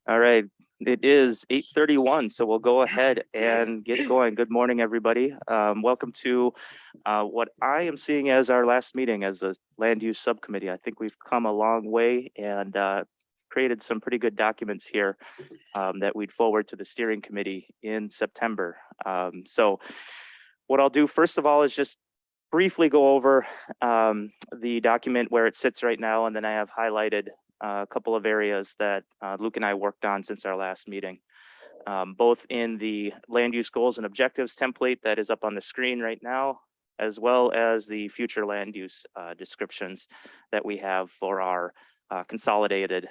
All right, it is 8:31, so we'll go ahead and get going. Good morning, everybody. Welcome to what I am seeing as our last meeting as the Land Use Subcommittee. I think we've come a long way and created some pretty good documents here that we'd forward to the steering committee in September. So what I'll do first of all is just briefly go over the document where it sits right now, and then I have highlighted a couple of areas that Luke and I worked on since our last meeting, both in the land use goals and objectives template that is up on the screen right now, as well as the future land use descriptions that we have for our consolidated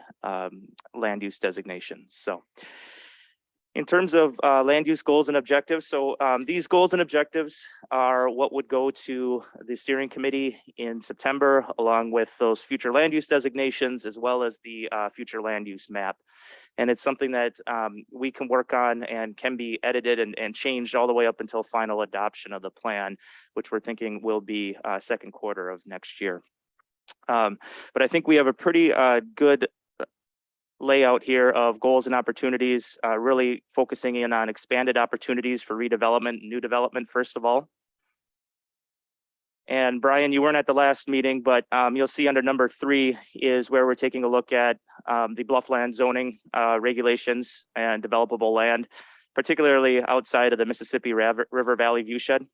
land use designations. So in terms of land use goals and objectives, so these goals and objectives are what would go to the steering committee in September, along with those future land use designations, as well as the future land use map. And it's something that we can work on and can be edited and changed all the way up until final adoption of the plan, which we're thinking will be second quarter of next year. But I think we have a pretty good layout here of goals and opportunities, really focusing in on expanded opportunities for redevelopment, new development, first of all. And Brian, you weren't at the last meeting, but you'll see under number 3 is where we're taking a look at the bluffland zoning regulations and developable land, particularly outside of the Mississippi River Valley viewshed.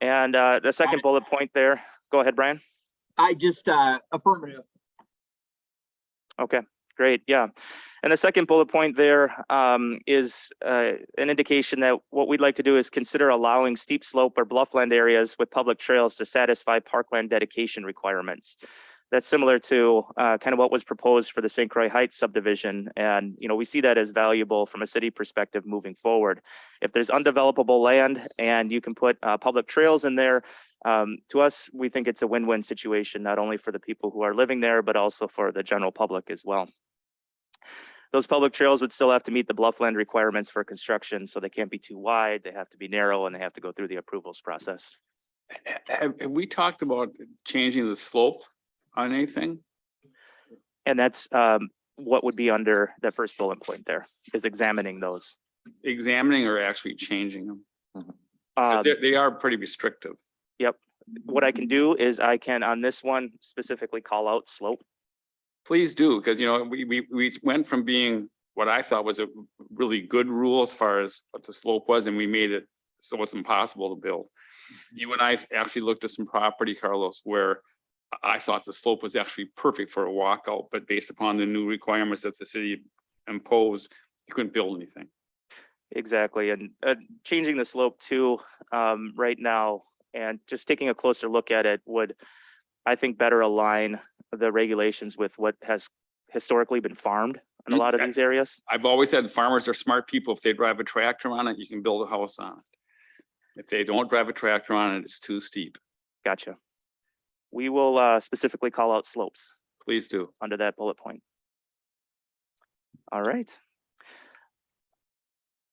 And the second bullet point there, go ahead, Brian. I just affirmative. Okay, great. Yeah. And the second bullet point there is an indication that what we'd like to do is consider allowing steep slope or bluffland areas with public trails to satisfy parkland dedication requirements. That's similar to kind of what was proposed for the St. Croix Heights subdivision. And, you know, we see that as valuable from a city perspective moving forward. If there's undevelopable land and you can put public trails in there, to us, we think it's a win-win situation, not only for the people who are living there, but also for the general public as well. Those public trails would still have to meet the bluffland requirements for construction, so they can't be too wide, they have to be narrow, and they have to go through the approvals process. Have we talked about changing the slope on anything? And that's what would be under the first bullet point there, is examining those. Examining or actually changing them? 'Cause they are pretty restrictive. Yep. What I can do is I can, on this one, specifically call out slope. Please do, because you know we went from being what I thought was a really good rule as far as what the slope was, and we made it so it's impossible to build. You and I actually looked at some property, Carlos, where I thought the slope was actually perfect for a walkout, but based upon the new requirements that the city imposed, you couldn't build anything. Exactly, and changing the slope too right now, and just taking a closer look at it would, I think, better align the regulations with what has historically been farmed in a lot of these areas. I've always said farmers are smart people. If they drive a tractor on it, you can build a house on it. If they don't drive a tractor on it, it's too steep. Gotcha. We will specifically call out slopes. Please do. Under that bullet point. All right.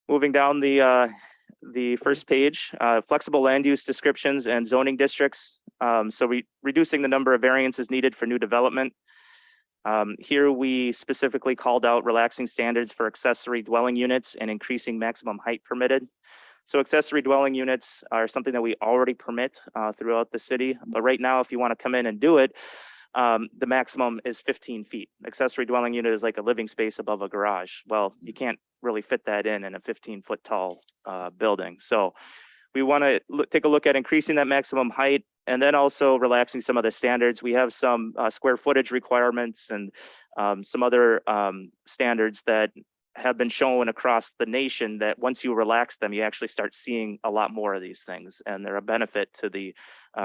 Moving down the first page, flexible land use descriptions and zoning districts. So reducing the number of variances needed for new development. Here we specifically called out relaxing standards for accessory dwelling units and increasing maximum height permitted. So accessory dwelling units are something that we already permit throughout the city. But right now, if you want to come in and do it, the maximum is 15 feet. Accessory dwelling unit is like a living space above a garage. Well, you can't really fit that in a 15-foot tall building. So we want to take a look at increasing that maximum height and then also relaxing some of the standards. We have some square footage requirements and some other standards that have been shown across the nation that once you relax them, you actually start seeing a lot more of these things. And they're a benefit to the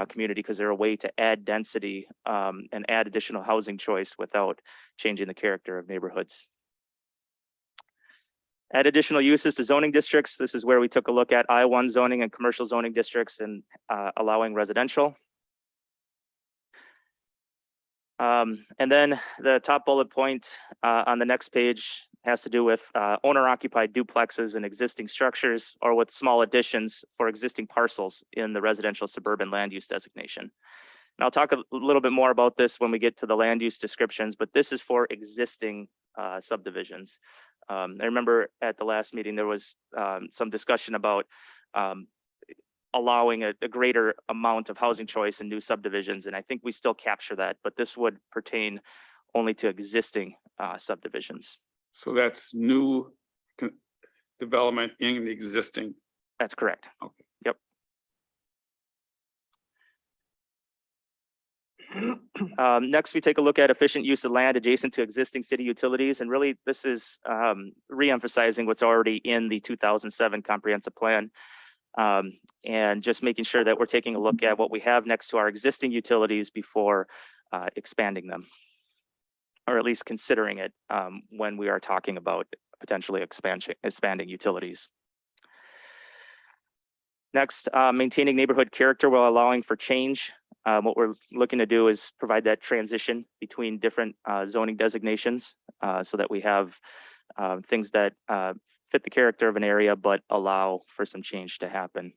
community because they're a way to add density and add additional housing choice without changing the character of neighborhoods. Add additional uses to zoning districts. This is where we took a look at I-1 zoning and commercial zoning districts and allowing residential. And then the top bullet point on the next page has to do with owner-occupied duplexes and existing structures or with small additions for existing parcels in the residential suburban land use designation. And I'll talk a little bit more about this when we get to the land use descriptions, but this is for existing subdivisions. I remember at the last meeting, there was some discussion about allowing a greater amount of housing choice in new subdivisions. And I think we still capture that, but this would pertain only to existing subdivisions. So that's new development in the existing. That's correct. Okay. Yep. Next, we take a look at efficient use of land adjacent to existing city utilities. And really, this is re-emphasizing what's already in the 2007 comprehensive plan. And just making sure that we're taking a look at what we have next to our existing utilities before expanding them, or at least considering it when we are talking about potentially expanding utilities. Next, maintaining neighborhood character while allowing for change. What we're looking to do is provide that transition between different zoning designations so that we have things that fit the character of an area, but allow for some change to happen.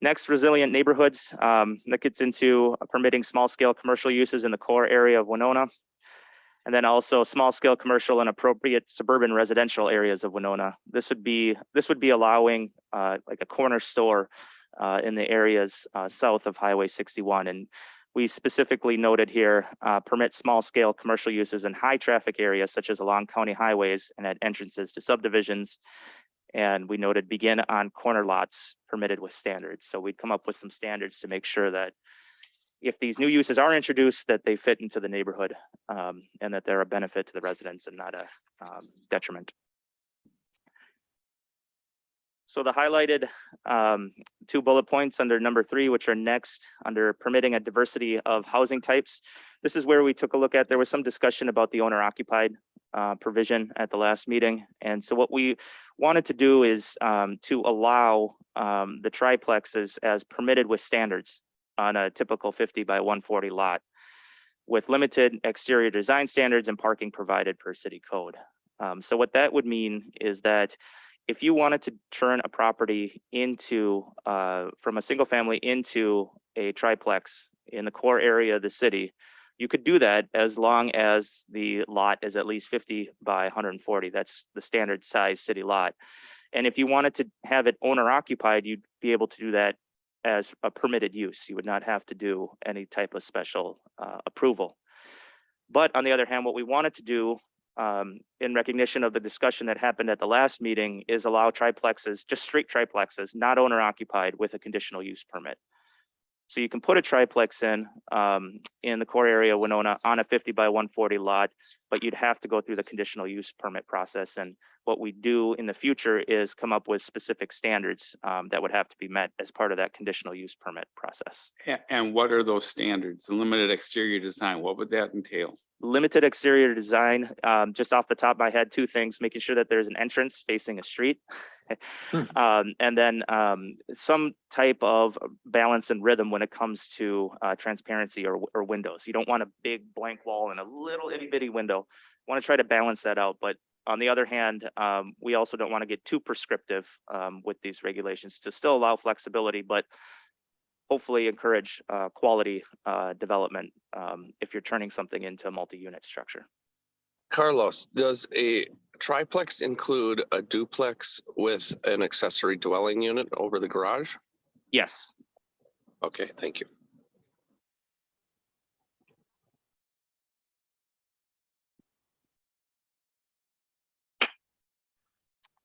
Next, resilient neighborhoods. That gets into permitting small scale commercial uses in the core area of Winona. And then also small scale commercial and appropriate suburban residential areas of Winona. This would be allowing like a corner store in the areas south of Highway 61. And we specifically noted here, permit small scale commercial uses in high traffic areas such as along county highways and at entrances to subdivisions. And we noted begin on corner lots permitted with standards. So we'd come up with some standards to make sure that if these new uses are introduced, that they fit into the neighborhood and that they're a benefit to the residents and not a detriment. So the highlighted 2 bullet points under number 3, which are next under permitting a diversity of housing types. This is where we took a look at, there was some discussion about the owner occupied provision at the last meeting. And so what we wanted to do is to allow the triplexes as permitted with standards on a typical 50 by 140 lot with limited exterior design standards and parking provided per city code. So what that would mean is that if you wanted to turn a property into from a single family into a triplex in the core area of the city, you could do that as long as the lot is at least 50 by 140. That's the standard size city lot. And if you wanted to have it owner occupied, you'd be able to do that as a permitted use. You would not have to do any type of special approval. But on the other hand, what we wanted to do in recognition of the discussion that happened at the last meeting is allow triplexes, just straight triplexes, not owner occupied, with a conditional use permit. So you can put a triplex in the core area of Winona on a 50 by 140 lot, but you'd have to go through the conditional use permit process. And what we do in the future is come up with specific standards that would have to be met as part of that conditional use permit process. And what are those standards? The limited exterior design, what would that entail? Limited exterior design, just off the top of my head, 2 things: making sure that there's an entrance facing a street, and then some type of balance and rhythm when it comes to transparency or windows. You don't want a big blank wall and a little itty bitty window. You want to try to balance that out. But on the other hand, we also don't want to get too prescriptive with these regulations to still allow flexibility, but hopefully encourage quality development if you're turning something into a multi-unit structure. Carlos, does a triplex include a duplex with an accessory dwelling unit over the garage? Yes. Okay, thank you.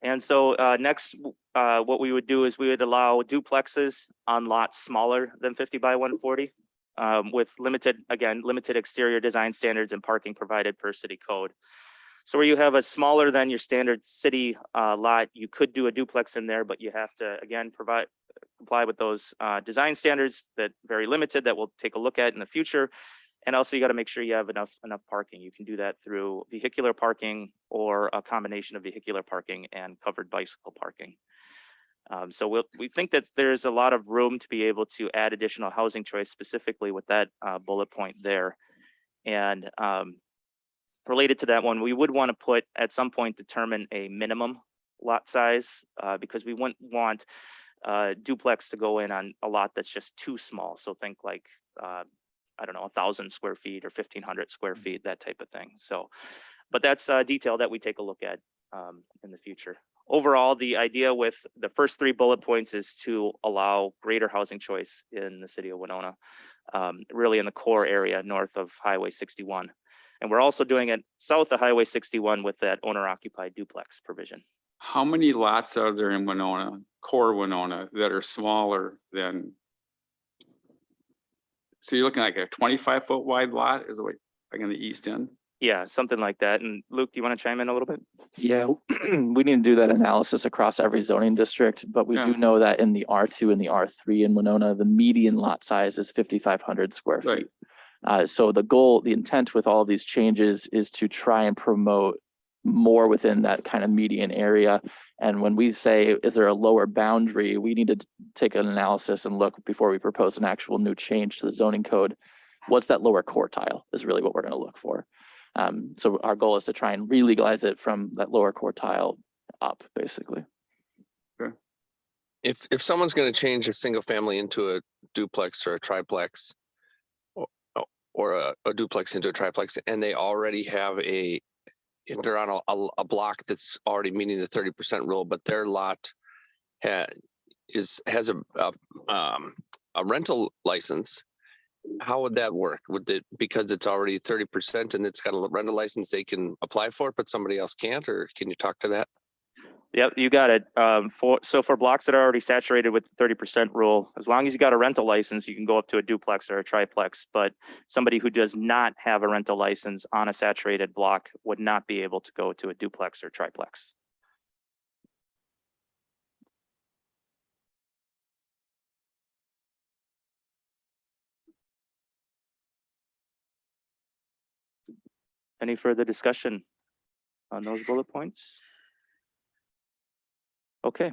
And so next, what we would do is we would allow duplexes on lots smaller than 50 by 140 with limited exterior design standards and parking provided per city code. So where you have a smaller than your standard city lot, you could do a duplex in there, but you have to, again, comply with those design standards that very limited that we'll take a look at in the future. And also you got to make sure you have enough parking. You can do that through vehicular parking or a combination of vehicular parking and covered bicycle parking. So we think that there's a lot of room to be able to add additional housing choice, specifically with that bullet point there. And related to that one, we would want to put at some point determine a minimum lot size because we wouldn't want duplex to go in on a lot that's just too small. So think like I don't know, 1,000 square feet or 1,500 square feet, that type of thing. So, but that's detail that we take a look at in the future. Overall, the idea with the first 3 bullet points is to allow greater housing choice in the city of Winona, really in the core area north of Highway 61. And we're also doing it south of Highway 61 with that owner-occupied duplex provision. How many lots are there in Winona, core Winona, that are smaller than? So you're looking like a 25-foot wide lot is like on the east end? Yeah, something like that. And Luke, do you want to chime in a little bit? Yeah, we need to do that analysis across every zoning district, but we Yeah. do know that in the R2 and the R3 in Winona, the median lot size is 5,500 square Right. feet. So the goal, the intent with all these changes is to try and promote more within that kind of median area. And when we say, is there a lower boundary, we need to take an analysis and look before we propose an actual new change to the zoning code. What's that lower quartile is really what we're going to look for. So our goal is to try and re-legalize it from that lower quartile up, basically. If someone's going to change a single family into a duplex or a triplex, or a duplex into a triplex, and they already have if they're on a block that's already meeting the 30% rule, but their lot has a rental license, how would that work? Would it, because it's already 30% and it's got a rental license, they can apply for it, but somebody else can't? Or can you talk to that? Yep, you got it. For blocks that are already saturated with the 30% rule, as long as you got a rental license, you can go up to a duplex or a triplex. But somebody who does not have a rental license on a saturated block would not be able to go to a duplex or triplex. Any further discussion on those bullet points? Okay.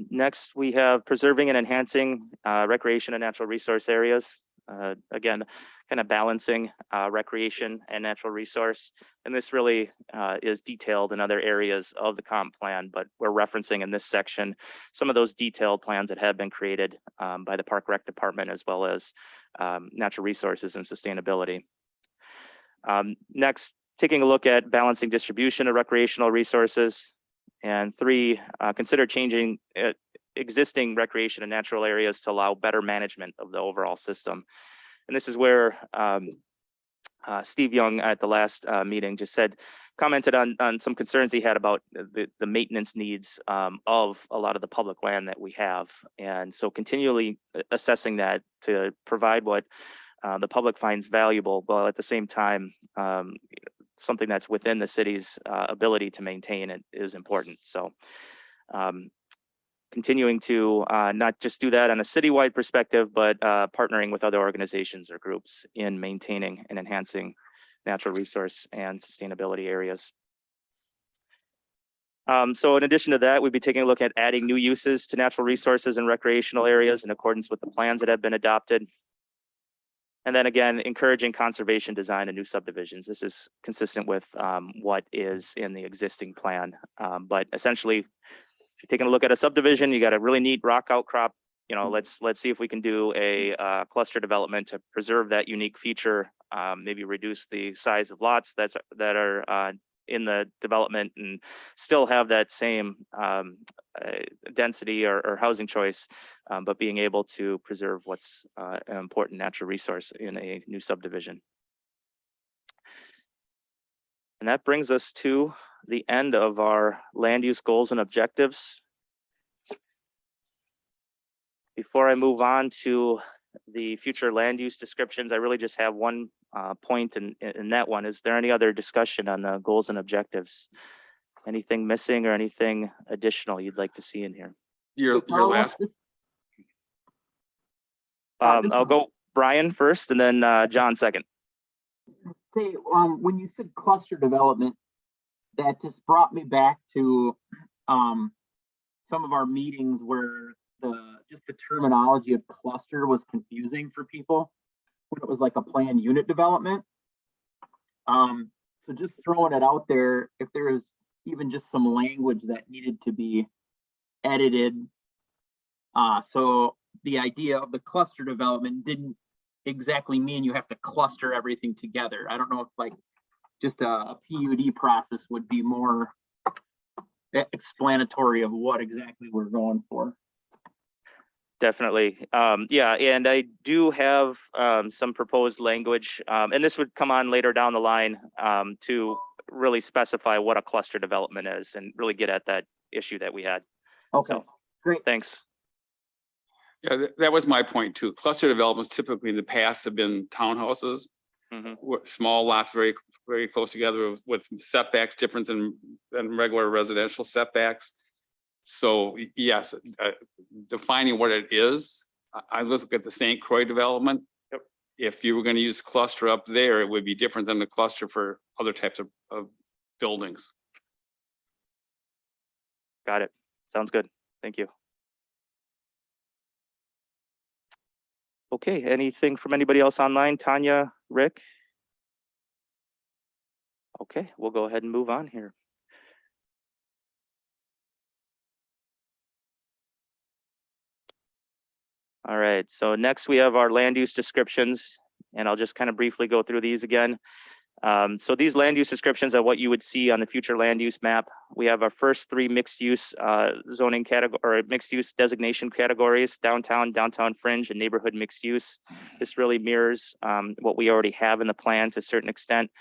Next, we have preserving and enhancing recreation and natural resource areas. Again, kind of balancing recreation and natural resource. And this really is detailed in other areas of the comp plan, but we're referencing in this section some of those detailed plans that have been created by the Park Rec Department, as well as natural resources and sustainability. Next, taking a look at balancing distribution of recreational resources. And 3, consider changing existing recreation and natural areas to allow better management of the overall system. And this is where Steve Young at the last meeting just commented on some concerns he had about the maintenance needs of a lot of the public land that we have. And so continually assessing that to provide what the public finds valuable, but at the same time, something that's within the city's ability to maintain it is important. So continuing to not just do that on a citywide perspective, but partnering with other organizations or groups in maintaining and enhancing natural resource and sustainability areas. So in addition to that, we'd be taking a look at adding new uses to natural resources and recreational areas in accordance with the plans that have been adopted. And then again, encouraging conservation design and new subdivisions. This is consistent with what is in the existing plan. But essentially, if you're taking a look at a subdivision, you got a really neat rock outcrop. You know, let's see if we can do a cluster development to preserve that unique feature. Maybe reduce the size of lots that are in the development and still have that same density or housing choice, but being able to preserve what's an important natural resource in a new subdivision. And that brings us to the end of our land use goals and objectives. Before I move on to the future land use descriptions, I really just have one point in that one. Is there any other discussion on the goals and objectives? Anything missing or anything additional you'd like to see in here? Your last, I'll go Brian first and then John second. Say, when you said cluster development, that just brought me back to some of our meetings where just the terminology of cluster was confusing for people when it was like a planned unit development. So just throwing it out there, if there is even just some language that needed to be edited. So the idea of the cluster development didn't exactly mean you have to cluster everything together. I don't know if like just a PUD process would be more explanatory of what exactly we're going for. Definitely. Yeah, and I do have some proposed language, and this would come on later down the line to really specify what a cluster development is and really get at that issue that we had. Okay, So, great. thanks. Yeah, that was my point too. Cluster developments typically in the past have been townhouses, Mhm. with small lots very, very close together with setbacks different than regular residential setbacks. So yes, defining what it is, I look at the St. Croix development. Yep. If you were going to use cluster up there, it would be different than the cluster for other types of buildings. Got it. Sounds good. Thank you. Okay, anything from anybody else online? Tanya, Rick? Okay, we'll go ahead and move on here. All right, so next we have our land use descriptions, and I'll just kind of briefly go through these again. So these land use descriptions are what you would see on the future land use map. We have our first three mixed use zoning category or mixed use designation categories: downtown, downtown fringe, and neighborhood mixed use. This really mirrors what we already have in the plan to a certain extent.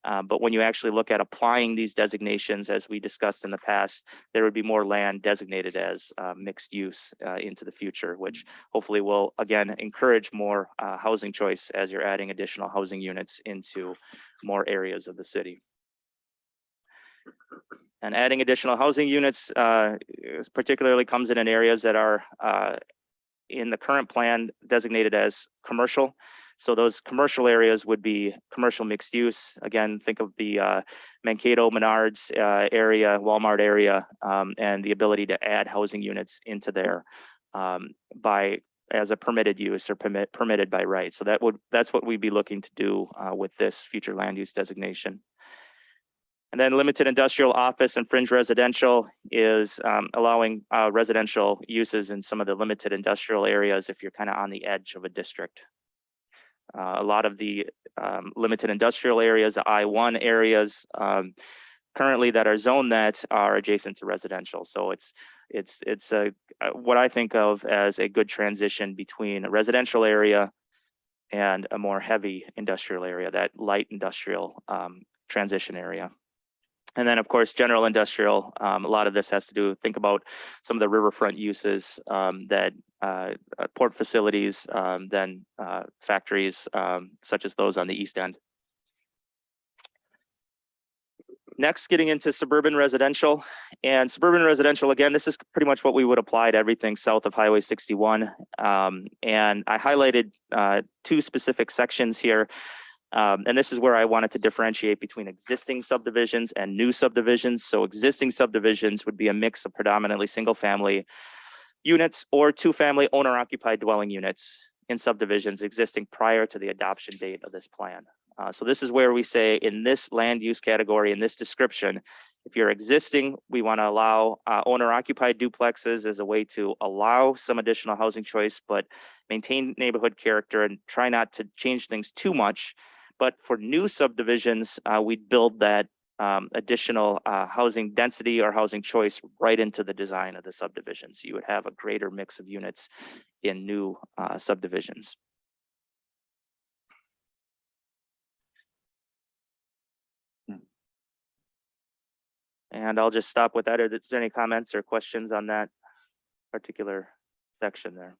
But when you actually look at applying these designations, as we discussed in the past, there would be more land designated as mixed use into the future, which hopefully will, again, encourage more housing choice as you're adding additional housing units into more areas of the city. And adding additional housing units particularly comes in areas that are in the current plan designated as commercial. So those commercial areas would be commercial mixed use. Again, think of the Mankato, Menards area, Walmart area, and the ability to add housing units into there as a permitted use or permitted by right. So that's what we'd be looking to do with this future land use designation. And then limited industrial, office, and fringe residential is allowing residential uses in some of the limited industrial areas if you're kind of on the edge of a district. A lot of the limited industrial areas, the I-1 areas currently that are zoned that are adjacent to residential. So it's what I think of as a good transition between a residential area and a more heavy industrial area, that light industrial transition area. And then, of course, general industrial, a lot of this has to do, think about some of the riverfront uses that port facilities, then factories, such as those on the east end. Next, getting into suburban residential. And suburban residential, again, this is pretty much what we would apply to everything south of Highway 61. And I highlighted two specific sections here. And this is where I wanted to differentiate between existing subdivisions and new subdivisions. So existing subdivisions would be a mix of predominantly single family units or two family owner occupied dwelling units in subdivisions existing prior to the adoption date of this plan. So this is where we say in this land use category, in this description, if you're existing, we want to allow owner occupied duplexes as a way to allow some additional housing choice, but maintain neighborhood character and try not to change things too much. But for new subdivisions, we'd build that additional housing density or housing choice right into the design of the subdivision. So you would have a greater mix of units in new subdivisions. And I'll just stop with that. Is there any comments or questions on that particular section there?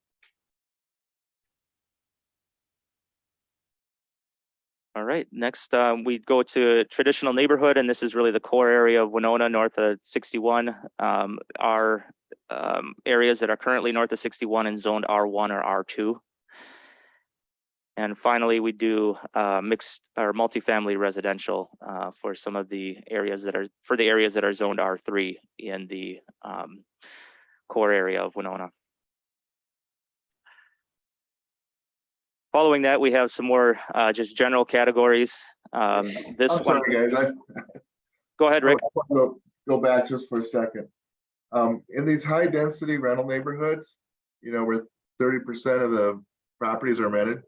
All right, next we go to traditional neighborhood, and this is really the core area of Winona, north of 61. Our areas that are currently north of 61 and zoned R1 or R2. And finally, we do mixed or multifamily residential for some of the areas that are zoned R3 in the core area of Winona. Following that, we have some more just general categories. I'm sorry, guys. Go ahead, Rick. I want to go back just for a second. In these high density rental neighborhoods, where 30% of the properties are rented,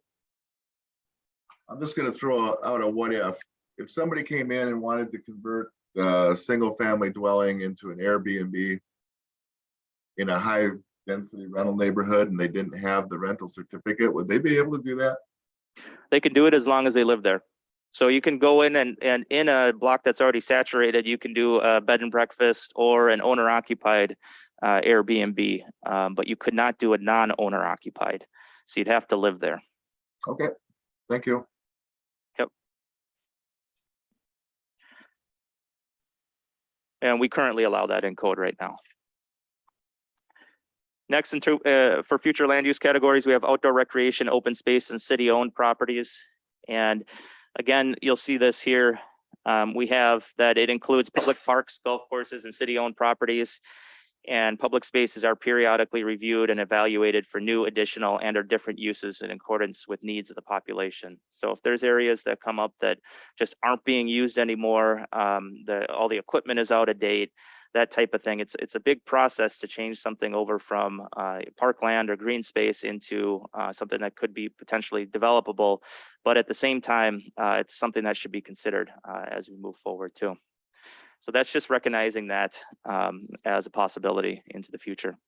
I'm just gonna throw out a what if. If somebody came in and wanted to convert a single family dwelling into an Airbnb in a high density rental neighborhood and they didn't have the rental certificate, would they be able to do that? They can do it as long as they live there. So you can go in and in a block that's already saturated, you can do a bed and breakfast or an owner occupied Airbnb, but you could not do a non-owner occupied. So you'd have to live there. Okay, thank you. And we currently allow that in code right now. Next, for future land use categories, we have outdoor recreation, open space, and city-owned properties. And again, you'll see this here. We have that it includes public parks, golf courses, and city-owned properties. And public spaces are periodically reviewed and evaluated for new, additional, and or different uses in accordance with needs of the population. So if there's areas that come up that just aren't being used anymore, all the equipment is out of date, that type of thing. It's a big process to change something over from parkland or green space into something that could be potentially developable. But at the same time, it's something that should be considered as we move forward too. So that's just recognizing that as a possibility into the future.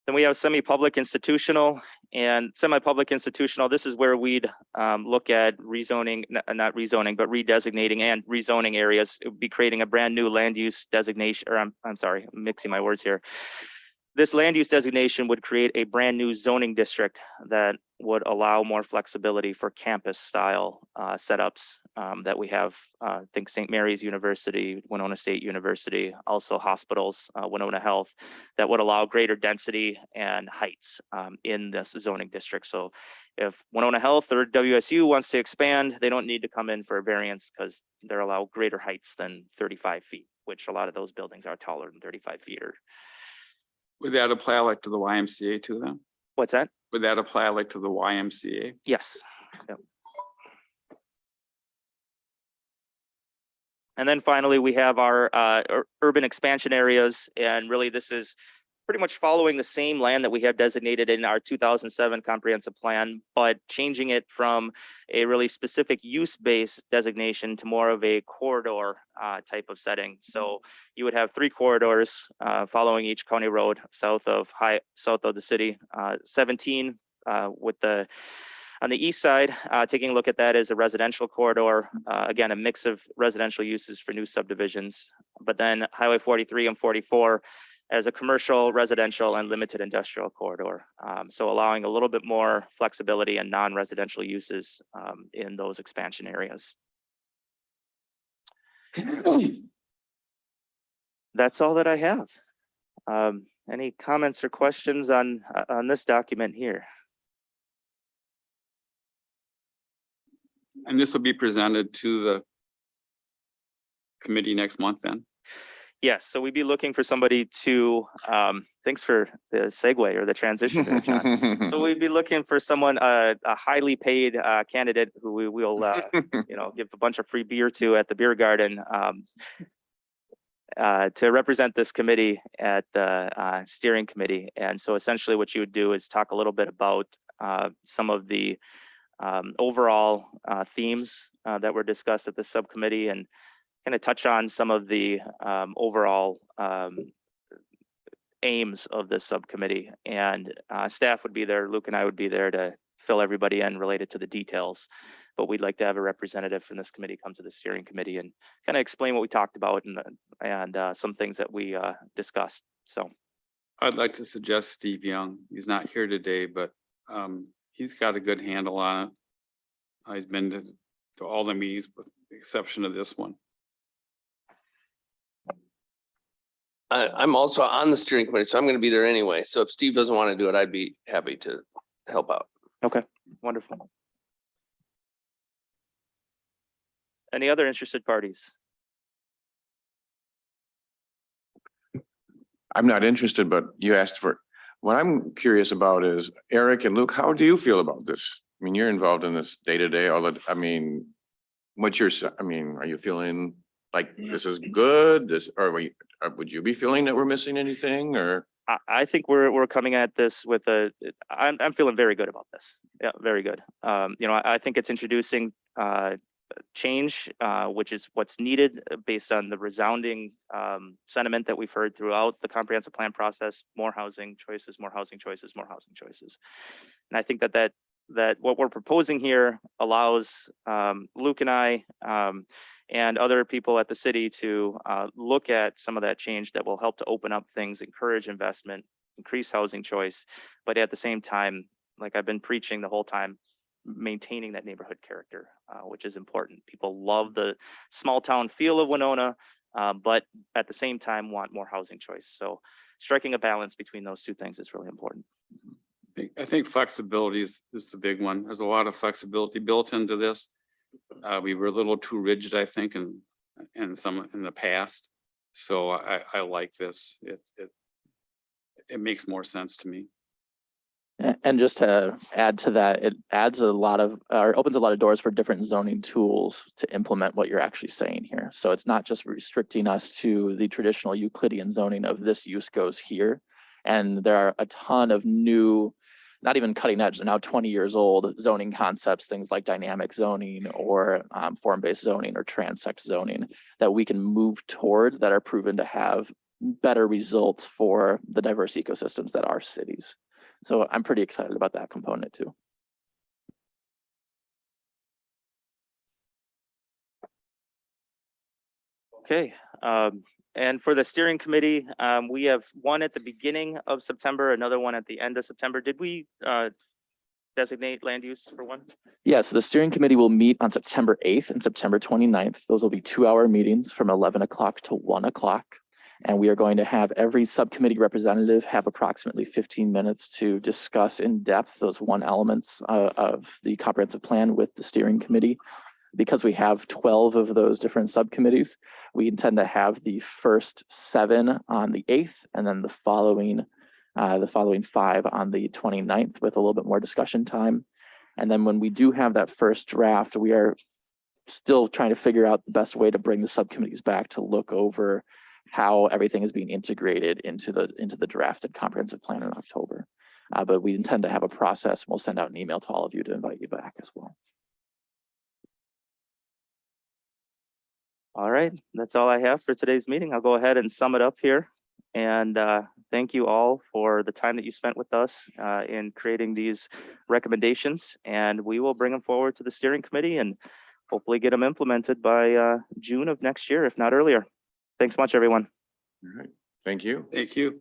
Then we have semi-public institutional and semi-public institutional. This is where we'd look at rezoning, not rezoning, but redesignating and rezoning areas. It would be creating a brand new land use designation, or I'm sorry, I'm mixing my words here. This land use designation would create a brand new zoning district that would allow more flexibility for campus style setups that we have. Think St. Mary's University, Winona State University, also hospitals, Winona Health, that would allow greater density and heights in this zoning district. So if Winona Health or WSU wants to expand, they don't need to come in for a variance because they're allowed greater heights than 35 feet, which a lot of those buildings are taller than 35 feet. Or Would that apply like to the YMCA too then? what's that? Would that apply like to the YMCA? Yes. Yep. And then finally, we have our urban expansion areas. And really, this is pretty much following the same land that we have designated in our 2007 comprehensive plan, but changing it from a really specific use-based designation to more of a corridor type of setting. So you would have 3 corridors following each county road south of the city. 17 with the on the east side, taking a look at that as a residential corridor, again, a mix of residential uses for new subdivisions, but then Highway 43 and 44 as a commercial, residential, and limited industrial corridor. So allowing a little bit more flexibility and non-residential uses in those expansion areas. That's all that I have. Any comments or questions on this document here? And this will be presented to the committee next month then? Yes, so we'd be looking for somebody to, thanks for the segue or the transition there, John. So we'd be looking for someone, a highly paid candidate who we will, give a bunch of free beer to at the beer garden to represent this committee at the steering committee. And so essentially what you would do is talk a little bit about some of the overall themes that were discussed at the subcommittee and kind of touch on some of the overall aims of this subcommittee. And staff would be there, Luke and I would be there to fill everybody in related to the details. But we'd like to have a representative from this committee come to the steering committee and kind of explain what we talked about and some things that we discussed. So I'd like to suggest Steve Young. He's not here today, but he's got a good handle on it. He's been to all the meetings with the exception of this one. I'm also on the steering committee, so I'm going to be there anyway. So if Steve doesn't want to do it, I'd be happy to help out. okay, wonderful. Any other interested parties? I'm not interested, but you asked for, what I'm curious about is Eric and Luke, how do you feel about this? I mean, you're involved in this day to day, all that, I mean, are you feeling like this is good? Would you be feeling that we're missing anything or? I think we're coming at this with I'm feeling very good about this. Yeah, very good. You know, I think it's introducing change, which is what's needed based on the resounding sentiment that we've heard throughout the comprehensive plan process. More housing choices, more housing choices, more housing choices. And I think that what we're proposing here allows Luke and I and other people at the city to look at some of that change that will help to open up things, encourage investment, increase housing choice, but at the same time, like I've been preaching the whole time, maintaining that neighborhood character, which is important. People love the small town feel of Winona, but at the same time want more housing choice. So striking a balance between those two things is really important. I think flexibility is the big one. There's a lot of flexibility built into this. We were a little too rigid, I think, in the past. So I like this. It makes more sense to me. And just to add to that, it adds a lot of, or opens a lot of doors for different zoning tools to implement what you're actually saying here. So it's not just restricting us to the traditional Euclidean zoning of this use goes here. And there are a ton of new, not even cutting edge, now 20 years old zoning concepts, things like dynamic zoning or form-based zoning or transect zoning that we can move toward that are proven to have better results for the diverse ecosystems that are cities. So I'm pretty excited about that component too. Okay. And for the steering committee, we have one at the beginning of September, another one at the end of September. Did we designate land use for one? Yeah, so the steering committee will meet on September 8th and September 29th. Those will be 2-hour meetings from 11 o'clock to 1 o'clock. And we are going to have every subcommittee representative have approximately 15 minutes to discuss in depth those one elements of the comprehensive plan with the steering committee. Because we have 12 of those different subcommittees, we intend to have the first 7 on the 8th and then the following 5 on the 29th with a little bit more discussion time. And then when we do have that first draft, we are still trying to figure out the best way to bring the subcommittees back to look over how everything is being integrated into the drafted comprehensive plan in October. But we intend to have a process. We'll send out an email to all of you to invite you back as well. All right, that's all I have for today's meeting. I'll go ahead and sum it up here. And thank you all for the time that you spent with us in creating these recommendations. And we will bring them forward to the steering committee and hopefully get them implemented by June of next year, if not earlier. Thanks much, everyone. All right. Thank you. Thank you.